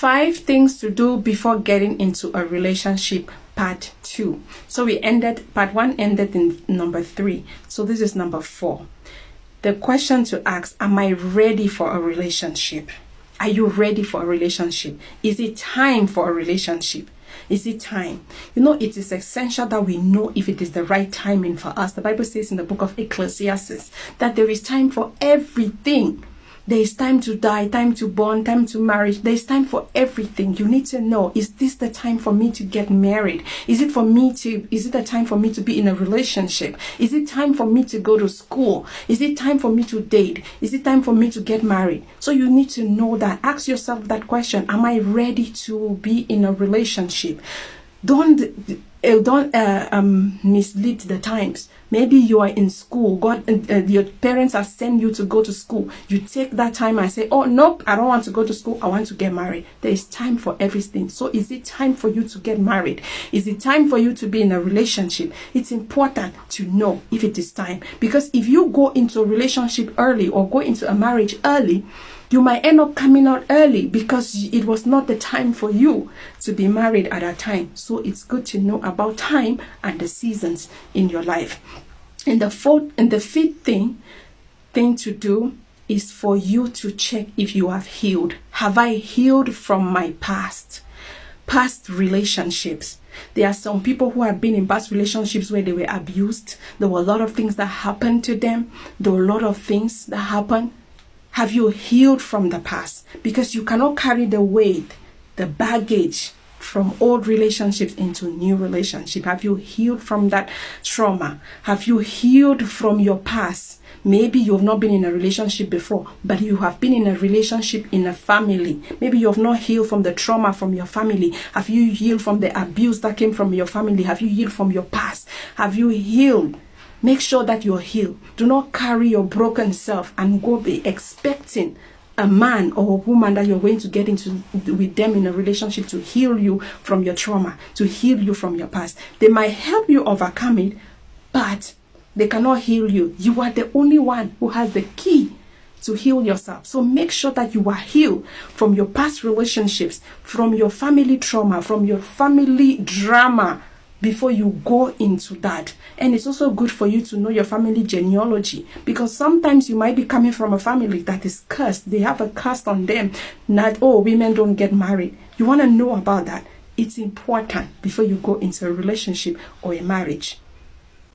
5 things to do before getting into a relationship, part 2. So part 1 ended in number 3. So this is number 4. The question to ask, am I ready for a relationship? Are you ready for a relationship? Is it time for a relationship? Is it time? It is essential that we know if it is the right timing for us. The Bible says in the book of Ecclesiastes that there is time for everything. There is time to die, time to born, time to marry. There is time for everything. You need to know, is this the time for me to get married? Is it the time for me to be in a relationship? Is it time for me to go to school? Is it time for me to date? Is it time for me to get married? So you need to know that. Ask yourself that question. Am I ready to be in a relationship? Don't mislead the times. Maybe you are in school. Your parents have sent you to go to school. You take that time and say, oh, nope, I don't want to go to school. I want to get married. There is time for everything. So is it time for you to get married? Is it time for you to be in a relationship? It's important to know if it is time. Because if you go into a relationship early or go into a marriage early, you might end up coming out early because it was not the time for you to be married at that time. So it's good to know about time and the seasons in your life. And the fifth thing to do is for you to check if you have healed. Have I healed from my past relationships? There are some people who have been in past relationships where they were abused. There were a lot of things that happened to them. There were a lot of things that happened. Have you healed from the past? Because you cannot carry the weight, the baggage from old relationships into new relationship. Have you healed from that trauma? Have you healed from your past? Maybe you have not been in a relationship before, but you have been in a relationship in a family. Maybe you have not healed from the trauma from your family. Have you healed from the abuse that came from your family? Have you healed from your past? Have you healed? Make sure that you're healed. Do not carry your broken self and go be expecting a man or a woman that you're going to get into with them in a relationship to heal you from your trauma, to heal you from your past. They might help you overcome it, but they cannot heal you. You are the only one who has the key to heal yourself. So make sure that you are healed from your past relationships, from your family trauma, from your family drama, before you go into that. And it's also good for you to know your family genealogy, because sometimes you might be coming from a family that is cursed. They have a curse on them that, oh, women don't get married. You want to know about that. It's important before you go into a relationship or a marriage.